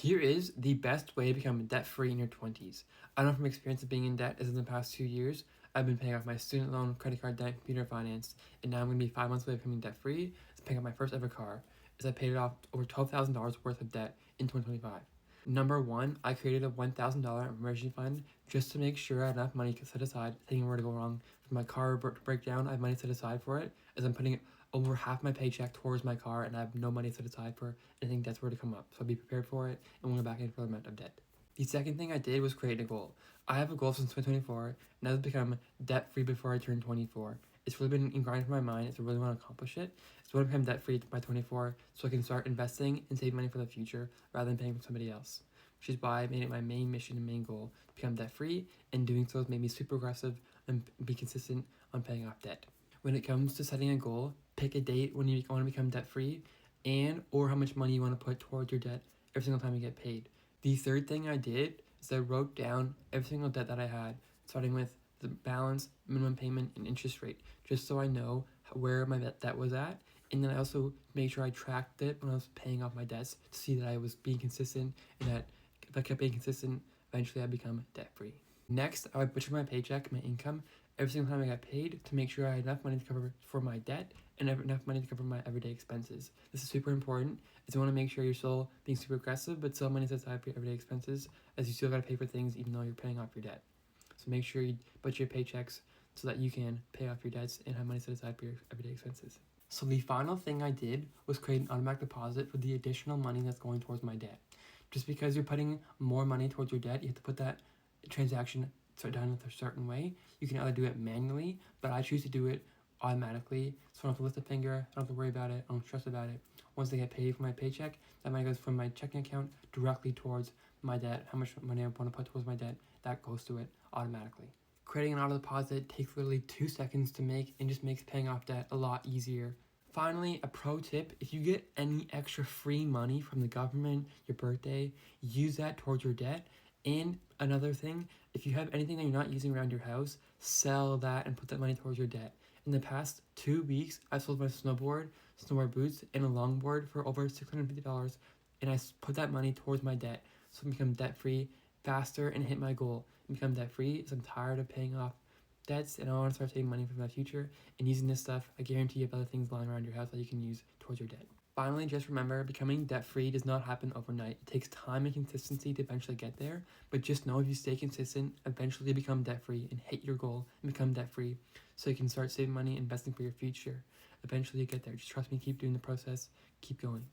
Here is the best way to become debt-free in your 20s. I know from experience of being in debt is in the past 2 years, I've been paying off my student loan, credit card debt, computer finance, and now I'm going to be 5 months away from becoming debt-free. It's paying off my first ever car, as I paid it off over $12,000 worth of debt in 2025. Number one, I created a $1,000 emergency fund just to make sure I had enough money set aside if anything were to go wrong. If my car break down, I have money set aside for it, as I'm putting over half my paycheck towards my car and I have no money set aside for anything debts were to come up. So I'll be prepared for it and won't go back into further amount of debt. The second thing I did was create a goal. I have a goal since 2024, and that was to become debt-free before I turn 24. It's really been ingrained in my mind if I really want to accomplish it. So I want to become debt-free by 24 so I can start investing and save money for the future rather than paying for somebody else. Which is why I made it my main mission and main goal to become debt-free, and doing so has made me super aggressive and be consistent on paying off debt. When it comes to setting a goal, pick a date when you want to become debt-free and or how much money you want to put towards your debt every single time you get paid. The third thing I did is I wrote down every single debt that I had, starting with the balance, minimum payment, and interest rate, just so I know where my debt was at. And then I also made sure I tracked it when I was paying off my debts to see that I was being consistent, and that if I kept being consistent, eventually I'd become debt-free. Next, I would budget my paycheck, my income, every single time I got paid to make sure I had enough money to cover for my debt and enough money to cover my everyday expenses. This is super important, as you want to make sure you're still being super aggressive, but still money set aside for your everyday expenses, as you still got to pay for things even though you're paying off your debt. So make sure you budget your paychecks so that you can pay off your debts and have money set aside for your everyday expenses. So the final thing I did was create an automatic deposit for the additional money that's going towards my debt. Just because you're putting more money towards your debt, you have to put that transaction done a certain way. You can either do it manually, but I choose to do it automatically, so I don't have to lift a finger, I don't have to worry about it, I don't stress about it. Once I get paid for my paycheck, that money goes from my checking account directly towards my debt. How much money I want to put towards my debt, that goes to it automatically. Creating an auto deposit takes literally 2 seconds to make and just makes paying off debt a lot easier. Finally, a pro tip, if you get any extra free money from the government, your birthday, use that towards your debt. And another thing, if you have anything that you're not using around your house, sell that and put that money towards your debt. In the past 2 weeks, I sold my snowboard boots, and a longboard for over $650, and I put that money towards my debt so I can become debt-free faster and hit my goal and become debt-free, because I'm tired of paying off debts and I want to start saving money for my future and using this stuff. I guarantee you have other things lying around your house that you can use towards your debt. Finally, just remember, becoming debt-free does not happen overnight. It takes time and consistency to eventually get there, but just know if you stay consistent, eventually you become debt-free and hit your goal and become debt-free so you can start saving money, investing for your future. Eventually you get there. Just trust me, keep doing the process, keep going.